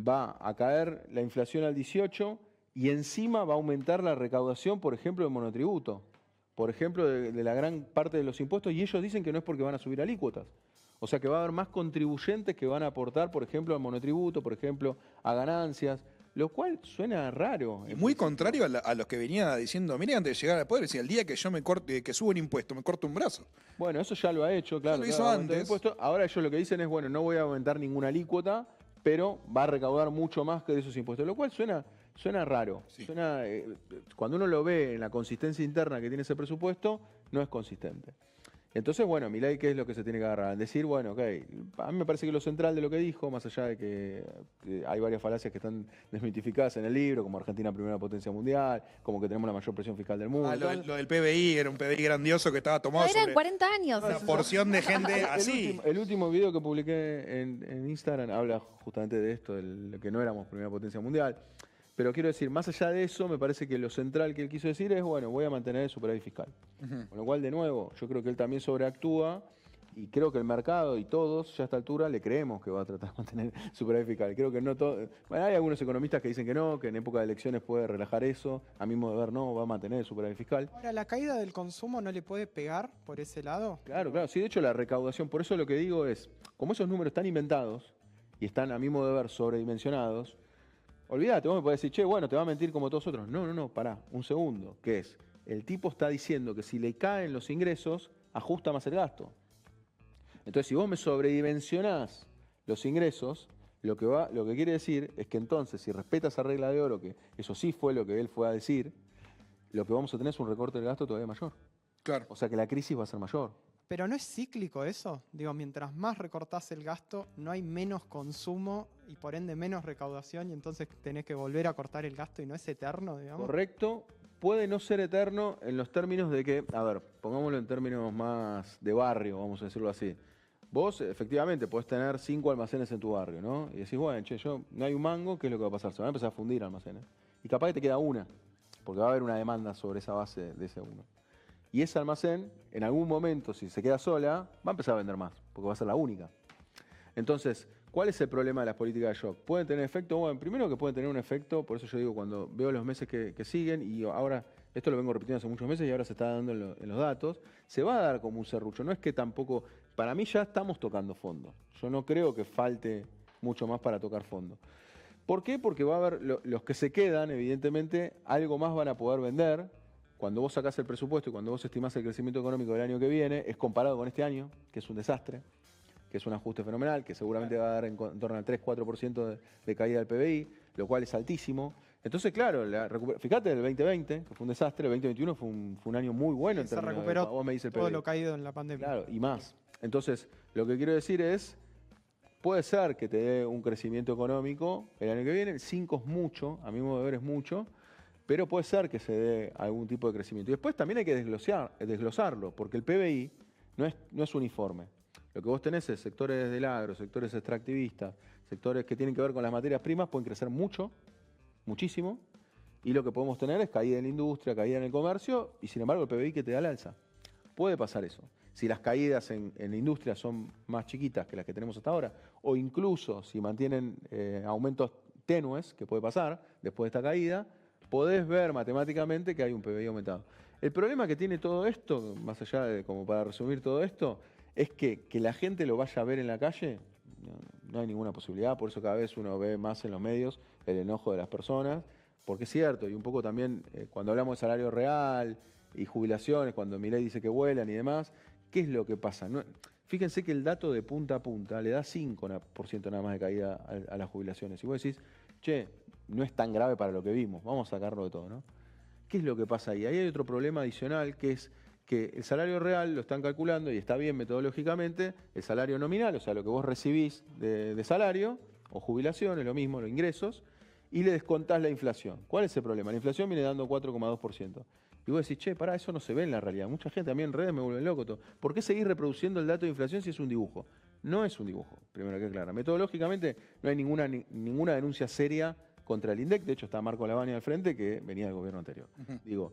va a caer la inflación al 18 y encima va a aumentar la recaudación, por ejemplo, de monotributo, por ejemplo, de la gran parte de los impuestos, y ellos dicen que no es porque van a subir alícuotas. O sea que va a haber más contribuyentes que van a aportar, por ejemplo, al monotributo, por ejemplo, a ganancias, lo cual suena raro.
Y muy contrario a los que venía diciendo, mire, antes de llegar al poder, decía, el día que yo que subo un impuesto, me corto un brazo.
Bueno, eso ya lo ha hecho, claro.
lo hizo
claro, aumentó el
antes.
impuesto. Ahora ellos lo que dicen es, bueno, no voy a aumentar ninguna alícuota, pero va a recaudar mucho más que de esos impuestos, lo cual suena raro.
Sí.
Cuando uno lo ve en la consistencia interna que tiene ese presupuesto, no es consistente. Entonces, bueno, Milei, ¿qué es lo que se tiene que agarrar? Decir, bueno, ok, a mí me parece que lo central de lo que dijo, más allá de que hay varias falacias que están desmitificadas en el libro, como Argentina primera potencia mundial, como que tenemos la mayor presión fiscal del mundo.
Lo del PBI, era un PBI grandioso que estaba tomado
Eran
sobre
40 años.
una porción de gente así.
El último video que publiqué en Instagram habla justamente de esto, de que no éramos primera potencia mundial. Pero quiero decir, más allá de eso, me parece que lo central que él quiso decir es, bueno, voy a mantener el superávit fiscal. Con lo cual, de nuevo, yo creo que él también sobreactúa y creo que el mercado y todos ya a esta altura le creemos que va a tratar de mantener superávit fiscal. Creo que no todo. Bueno, hay algunos economistas que dicen que no, que en época de elecciones puede relajar eso. A mi modo de ver, no, va a mantener el superávit fiscal.
Ahora, ¿la caída del consumo no le puede pegar por ese lado?
Claro, claro. Sí, de hecho, la recaudación, por eso lo que digo es, como esos números están inventados y están, a mi modo de ver, sobredimensionados, olvídate, vos me podés decir, che, bueno, te va a mentir como todos otros. No, pará, un segundo. ¿Qué es? El tipo está diciendo que si le caen los ingresos, ajusta más el gasto. Entonces, si vos me sobredimensionás los ingresos, lo que quiere decir es que entonces, si respeta esa regla de oro, que eso sí fue lo que él fue a decir, lo que vamos a tener es un recorte del gasto todavía mayor.
Claro.
O sea que la crisis va a ser mayor.
Pero ¿no es cíclico eso? Digo, mientras más recortás el gasto, no hay menos consumo y por ende menos recaudación y entonces tenés que volver a cortar el gasto y no es eterno, digamos.
Correcto. Puede no ser eterno en los términos de que, a ver, pongámoslo en términos más de barrio, vamos a decirlo así. Vos, efectivamente, podés tener 5 almacenes en tu barrio, ¿no? Y decís, bueno, che, no hay un mango, ¿qué es lo que va a pasar? Se van a empezar a fundir almacenes. Y capaz que te queda una, porque va a haber una demanda sobre esa base de ese uno. Y ese almacén, en algún momento, si se queda sola, va a empezar a vender más, porque va a ser la única. Entonces, ¿cuál es el problema de las políticas de shock? ¿Pueden tener efecto? Bueno, primero que pueden tener un efecto, por eso yo digo, cuando veo los meses que siguen, y ahora, esto lo vengo repitiendo hace muchos meses y ahora se está dando en los datos, se va a dar como un serrucho. No es que tampoco, para mí ya estamos tocando fondo. Yo no creo que falte mucho más para tocar fondo. ¿Por qué? Porque va a haber, los que se quedan, evidentemente, algo más van a poder vender. Cuando vos sacás el presupuesto y cuando vos estimás el crecimiento económico del año que viene, es comparado con este año, que es un desastre, que es un ajuste fenomenal, que seguramente va a dar en torno al 3-4% de caída del PBI, lo cual es altísimo. Entonces, claro, fíjate del 2020, que fue un desastre, el 2021 fue un año muy bueno en
Se
términos
recuperó
vos me dices el
todo
PBI.
lo caído en la pandemia.
Claro, y más. Entonces, lo que quiero decir es, puede ser que te dé un crecimiento económico el año que viene, 5 es mucho, a mi modo de ver es mucho, pero puede ser que se dé algún tipo de crecimiento. Y después también hay que desglosarlo, porque el PBI no es uniforme. Lo que vos tenés es sectores del agro, sectores extractivistas, sectores que tienen que ver con las materias primas, pueden crecer mucho, muchísimo, y lo que podemos tener es caída en la industria, caída en el comercio, y sin embargo el PBI que te da el alza. Puede pasar eso. Si las caídas en la industria son más chiquitas que las que tenemos hasta ahora, o incluso si mantienen aumentos tenues, que puede pasar después de esta caída, podés ver matemáticamente que hay un PBI aumentado. El problema que tiene todo esto, más allá de, como para resumir todo esto, es que la gente lo vaya a ver en la calle, no hay ninguna posibilidad, por eso cada vez uno ve más en los medios el enojo de las personas, porque es cierto, y un poco también cuando hablamos de salario real y jubilaciones, cuando Milei dice que vuelan y demás, ¿qué es lo que pasa? Fíjense que el dato de punta a punta le da 5% nada más de caída a las jubilaciones. Y vos decís, che, no es tan grave para lo que vimos, vamos a sacarlo de todo, ¿no? ¿Qué es lo que pasa ahí? Ahí hay otro problema adicional que es que el salario real lo están calculando y está bien metodológicamente, el salario nominal, o sea, lo que vos recibís de salario o jubilación, es lo mismo, los ingresos, y le descontás la inflación. ¿Cuál es el problema? La inflación viene dando 4,2%. Y vos decís, che, pará, eso no se ve en la realidad. Mucha gente también en redes me vuelve loco. ¿Por qué seguir reproduciendo el dato de inflación si es un dibujo? No es un dibujo, primero que aclarar. Metodológicamente no hay ninguna denuncia seria contra el INDEC. De hecho, está Marco Lavagna al frente, que venía del gobierno anterior. Digo,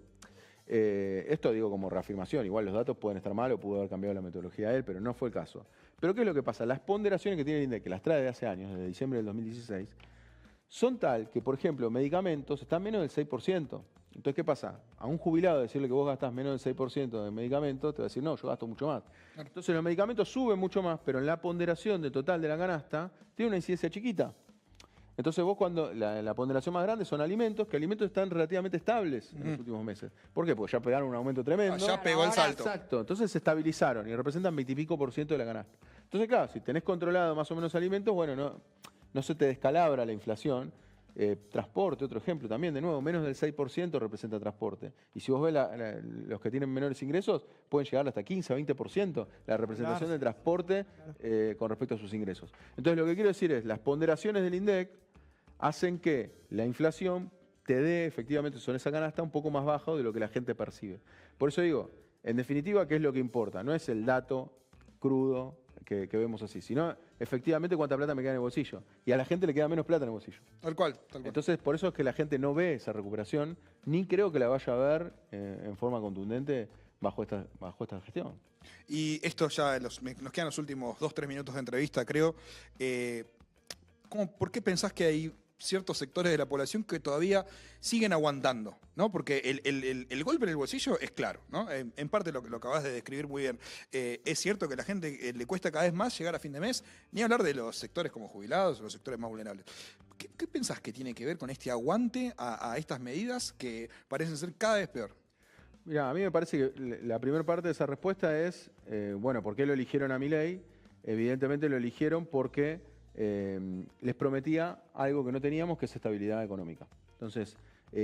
esto digo como reafirmación. Igual los datos pueden estar mal o pudo haber cambiado la metodología de él, pero no fue el caso. Pero ¿qué es lo que pasa? Las ponderaciones que tiene el INDEC, que las trae de hace años, desde diciembre del 2016, son tal que, por ejemplo, medicamentos están menos del 6%. Entonces, ¿qué pasa? A un jubilado decirle que vos gastás menos del 6% de medicamentos, te va a decir, no, yo gasto mucho más. Claro. Entonces, los medicamentos suben mucho más, pero en la ponderación de total de la canasta tiene una incidencia chiquita. Entonces, vos cuando la ponderación más grande son alimentos, que alimentos están relativamente estables en los últimos meses. ¿Por qué? Porque ya pegaron un aumento tremendo.
Ya pegó el salto.
Exacto. Entonces se estabilizaron y representan 20 y pico% de la canasta. Entonces, claro, si tenés controlado más o menos alimentos, bueno, no se te descalabra la inflación. Transporte, otro ejemplo también, de nuevo, menos del 6% representa transporte. Y si vos ves los que tienen menores ingresos, pueden llegar hasta 15 a 20% la representación del transporte con respecto a sus ingresos. Entonces, lo que quiero decir es, las ponderaciones del INDEC hacen que la inflación te dé, efectivamente, sobre esa canasta un poco más bajo de lo que la gente percibe. Por eso digo, en definitiva, ¿qué es lo que importa? No es el dato crudo que vemos así, sino efectivamente cuánta plata me queda en el bolsillo. Y a la gente le queda menos plata en el bolsillo.
Tal cual, tal cual.
Entonces, por eso es que la gente no ve esa recuperación, ni creo que la vaya a ver en forma contundente bajo esta gestión.
Y esto ya nos quedan los últimos 2-3 minutos de entrevista, creo. ¿Por qué pensás que hay ciertos sectores de la población que todavía siguen aguantando, ¿no? Porque el golpe en el bolsillo es claro, ¿no? En parte lo acabas de describir muy bien. Es cierto que a la gente le cuesta cada vez más llegar a fin de mes, ni hablar de los sectores como jubilados o los sectores más vulnerables. ¿Qué pensás que tiene que ver con este aguante a estas medidas que parecen ser cada vez peor?
Mira, a mí me parece que la primera parte de esa respuesta es, bueno, ¿por qué lo eligieron a Milei? Evidentemente lo eligieron porque les prometía algo que no teníamos, que es estabilidad económica. Entonces,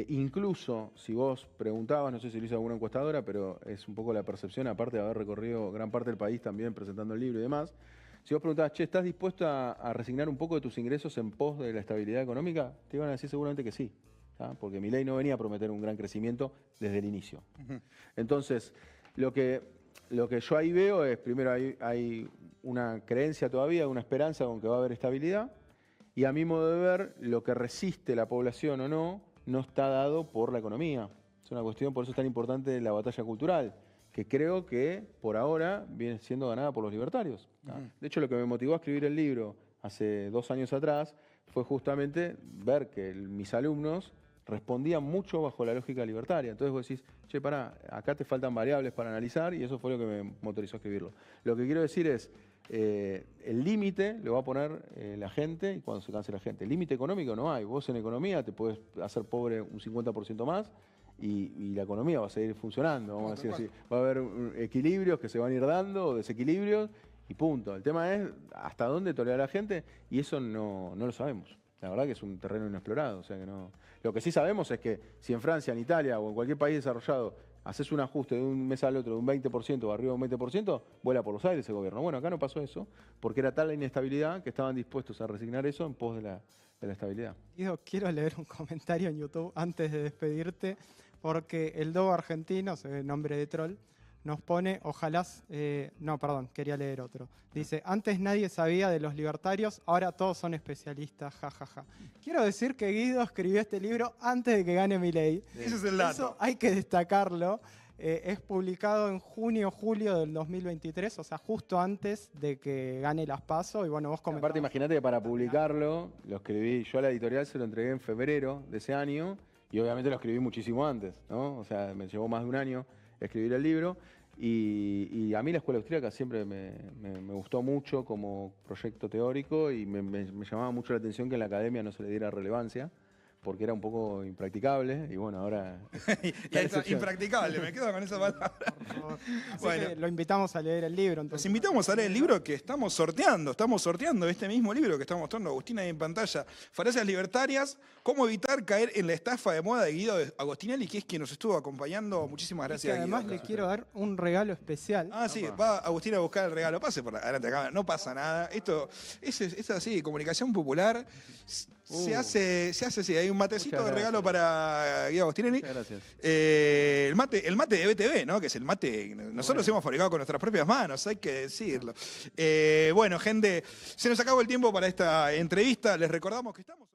incluso si vos preguntabas, no sé si lo hizo alguna encuestadora, pero es un poco la percepción, aparte de haber recorrido gran parte del país también presentando el libro y demás, si vos preguntabas, che, ¿estás dispuesto a resignar un poco de tus ingresos en pos de la estabilidad económica? Te iban a decir seguramente que sí, ¿tá? Porque Milei no venía a prometer un gran crecimiento desde el inicio. Entonces, lo que yo ahí veo es, primero hay una creencia todavía, una esperanza con que va a haber estabilidad, y a mi modo de ver, lo que resiste la población o no está dado por la economía. Es una cuestión, por eso es tan importante la batalla cultural, que creo que por ahora viene siendo ganada por los libertarios. De hecho, lo que me motivó a escribir el libro hace 2 años atrás fue justamente ver que mis alumnos respondían mucho bajo la lógica libertaria. Entonces vos decís, che, pará, acá te faltan variables para analizar, y eso fue lo que me motorizó a escribirlo. Lo que quiero decir es, el límite lo va a poner la gente, y cuando se canse la gente. El límite económico no hay. Vos en economía te podés hacer pobre un 50% más y la economía va a seguir funcionando, vamos a decir así. Va a haber equilibrios que se van a ir dando, o desequilibrios, y punto. El tema es hasta dónde tolera la gente, y eso no lo sabemos. La verdad que es un terreno inexplorado, o sea que no. Lo que sí sabemos es que si en Francia, en Italia o en cualquier país desarrollado haces un ajuste de un mes al otro de un 20% o arriba de un 20%, vuela por los aires el gobierno. Bueno, acá no pasó eso, porque era tal la inestabilidad que estaban dispuestos a resignar eso en pos de la estabilidad.
Guido, quiero leer un comentario en YouTube antes de despedirte, porque el Dogo argentino, se ve nombre de troll, nos pone, ojalá, no, perdón, quería leer otro. Dice, antes nadie sabía de los libertarios, ahora todos son especialistas, jajaja. Quiero decir que Guido escribió este libro antes de que gane Milei.
Ese es el dato.
Eso hay que destacarlo. Es publicado en julio del 2023, o sea, justo antes de que gane las PASO. Y bueno, vos comentabas.
Aparte, imagínate que para publicarlo, lo escribí yo a la editorial, se lo entregué en febrero de ese año, y obviamente lo escribí muchísimo antes, ¿no? O sea, me llevó más de un año escribir el libro, y a mí la escuela austríaca siempre me gustó mucho como proyecto teórico, y me llamaba mucho la atención que en la academia no se le diera relevancia, porque era un poco impracticable, y bueno, ahora...
y ahí está, impracticable, me quedo con esa palabra.
Así que lo invitamos a leer el libro. Entonces.
Los invitamos a leer el libro que estamos sorteando este mismo libro que está mostrando Agustina ahí en pantalla, Falacias Libertarias, cómo evitar caer en la estafa de moda de Guido Agostinelli, que es quien nos estuvo acompañando. Muchísimas gracias,
Guido. Además le quiero dar un regalo especial.
Sí, va Agustina a buscar el regalo. Pase por adelante acá, no pasa nada. Esto es así, comunicación popular. Se hace así, hay un matecito de regalo para Guido Agostinelli.
Muchas gracias.
El mate de BTV, ¿no? Que es el mate que nosotros hemos fabricado con nuestras propias manos, hay que decirlo. Bueno, gente, se nos acabó el tiempo para esta entrevista. Les recordamos que estamos...